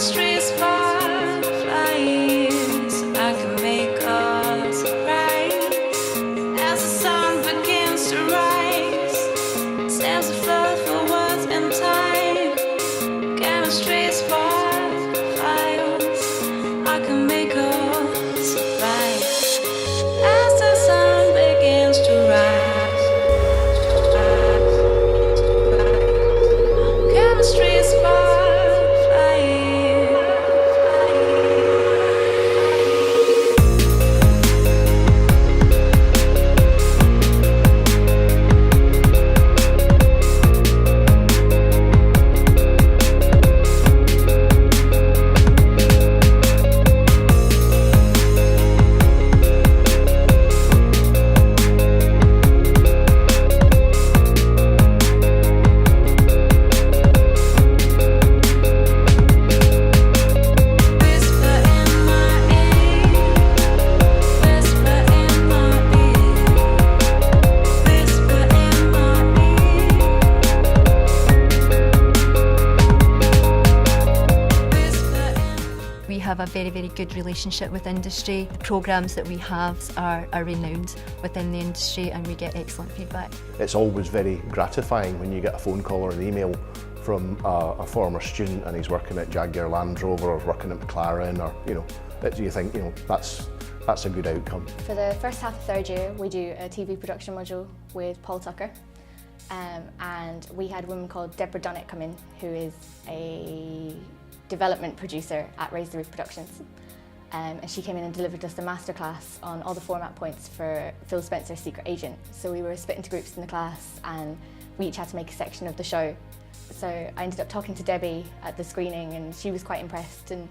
Chemistry's fireflies, I can make us rise. As the sun begins to rise, stands afloat for words and time. Chemistry's fireflies, I can make us rise. As the sun begins to rise, chemistry's We have a very, very good relationship with industry. The programmes that we have are renowned within the industry and we get excellent feedback. It's always very gratifying when you get a phone call or an email from a former student and he's working at Jaguar Land Rover or working at McLaren, or that you think that's a good outcome. For the first half of third year we do a TV production module with Paul Tucker, and we had a woman called Deborah Dunnett come in, who is a development producer at Raise the Roof Productions, and she came in and delivered us a masterclass on all the format points for Phil Spencer's Secret Agent. So we were split into groups in the class and we each had to make a section of the show. So I ended up talking to Debbie at the screening and she was quite impressed, and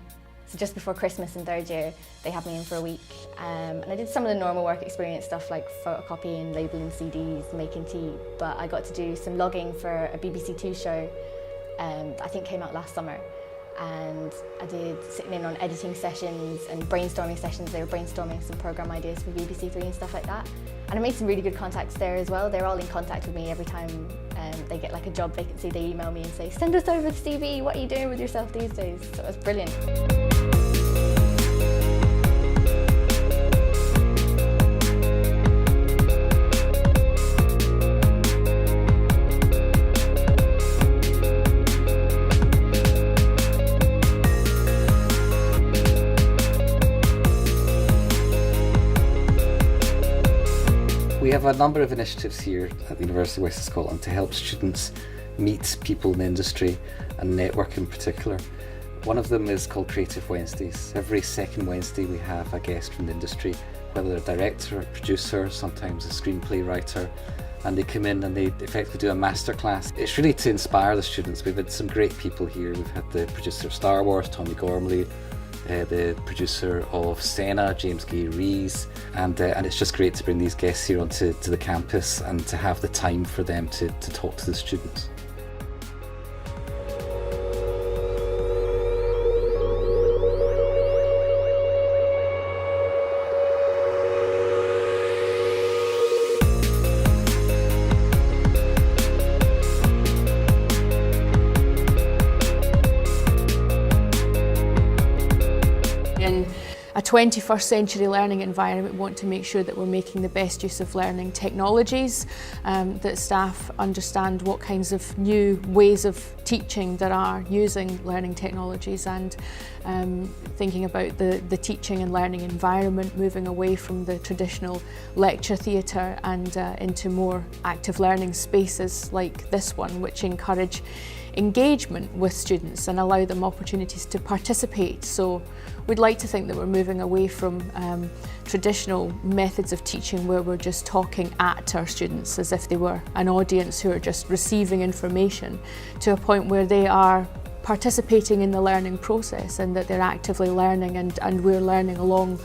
so just before Christmas in third year they had me in for a week, and I did some of the normal work experience stuff like photocopying, labelling CDs, making tea, but I got to do some logging for a BBC Two show that I think came out last summer. And I did sitting in on editing sessions and brainstorming sessions. They were brainstorming some programme ideas for BBC Three and stuff like that. And I made some really good contacts there as well. They're all in contact with me every time they get like a job vacancy. They email me and say, send us over the CV, what are you doing with yourself these days? So it was brilliant. We have a number of initiatives here at the University of Western Scotland to help students meet people in the industry and network in particular. One of them is called Creative Wednesdays. Every second Wednesday we have a guest from the industry, whether they're a director, a producer, sometimes a screenplay writer, and they come in and they effectively do a masterclass. It's really to inspire the students. We've had some great people here. We've had the producer of Star Wars, Tommy Gormley, the producer of Senna, James Gay Rees, and it's just great to bring these guests here onto the campus and to have the time for them to talk to the students. In a 21st century learning environment, we want to make sure that we're making the best use of learning technologies, that staff understand what kinds of new ways of teaching there are using learning technologies, and thinking about the teaching and learning environment, moving away from the traditional lecture theatre and into more active learning spaces like this one, which encourage engagement with students and allow them opportunities to participate. So we'd like to think that we're moving away from traditional methods of teaching where we're just talking at our students as if they were an audience who are just receiving information, to a point where they are participating in the learning process and that they're actively learning and we're learning along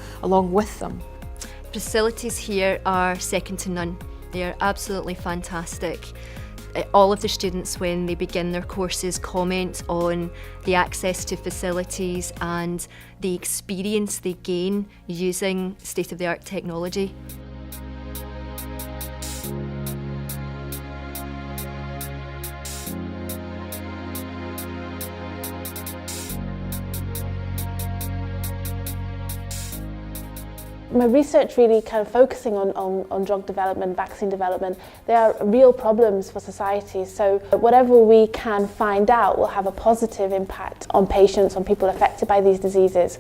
with them. Facilities here are second to none. They are absolutely fantastic. All of the students, when they begin their courses, comment on the access to facilities and the experience they gain using state-of-the-art technology. My research really kind of focusing on drug development, vaccine development. They are real problems for society, so whatever we can find out will have a positive impact on patients, on people affected by these diseases.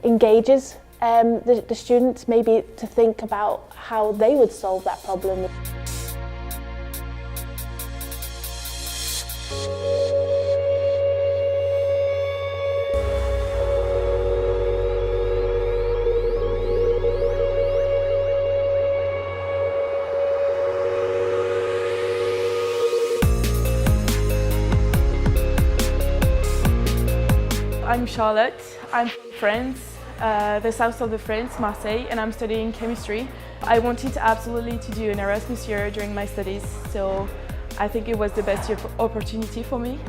Engages the students maybe to think about how they would solve that problem. I'm Charlotte, I'm from France, the south of the France, Marseille, and I'm studying chemistry. I wanted absolutely to do an Erasmus year during my studies, so I think it was the best opportunity for me.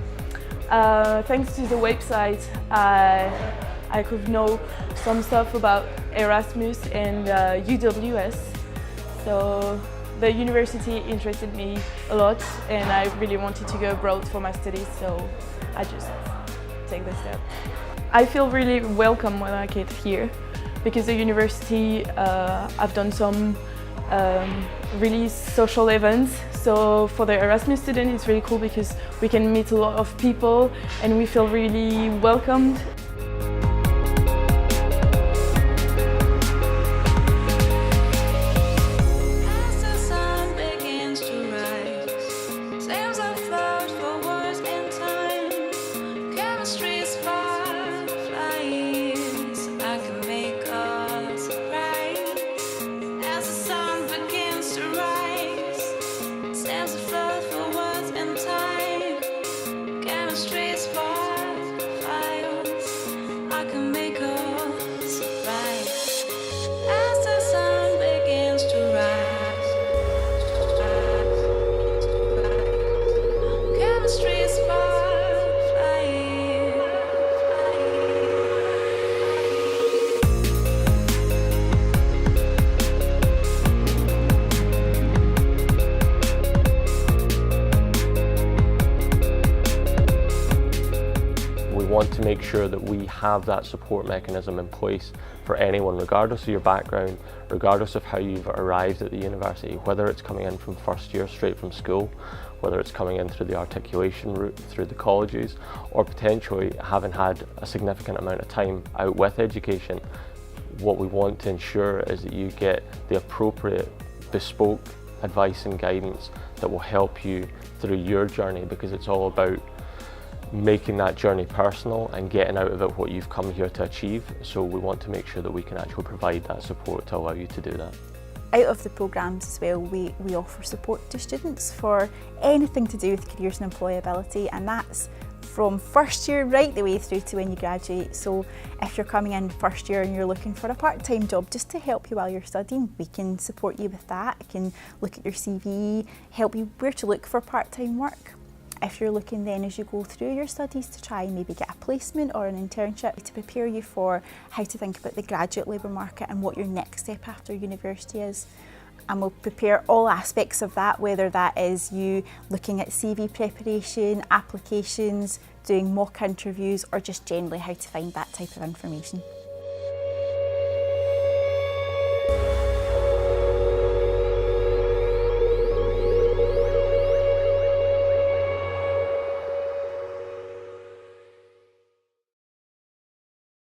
Thanks to the website, I could know some stuff about Erasmus and UWS, so the university interested me a lot and I really wanted to go abroad for my studies, so I just take the step. I feel really welcome when I get here because the university, I've done some really social events. So for the Erasmus student, it's really cool because we can meet a lot of people and we feel really welcomed. We want to make sure that we have that support mechanism in place for anyone, regardless of your background, regardless of how you've arrived at the university, whether it's coming in from first year straight from school, whether it's coming in through the articulation route, through the colleges, or potentially having had a significant amount of time out with education. What we want to ensure is that you get the appropriate bespoke advice and guidance that will help you through your journey, because it's all about making that journey personal and getting out of it what you've come here to achieve. So we want to make sure that we can actually provide that support to allow you to do that. Out of the programmes as well, we offer support to students for anything to do with careers and employability, and that's from first year right the way through to when you graduate. So if you're coming in first year and you're looking for a part-time job just to help you while you're studying, we can support you with that. I can look at your CV, help you where to look for part-time work. If you're looking then as you go through your studies to try and maybe get a placement or an internship to prepare you for how to think about the graduate labour market and what your next step after university is. And we'll prepare all aspects of that, whether that is you looking at CV preparation, applications, doing mock interviews, or just generally how to find that type of information.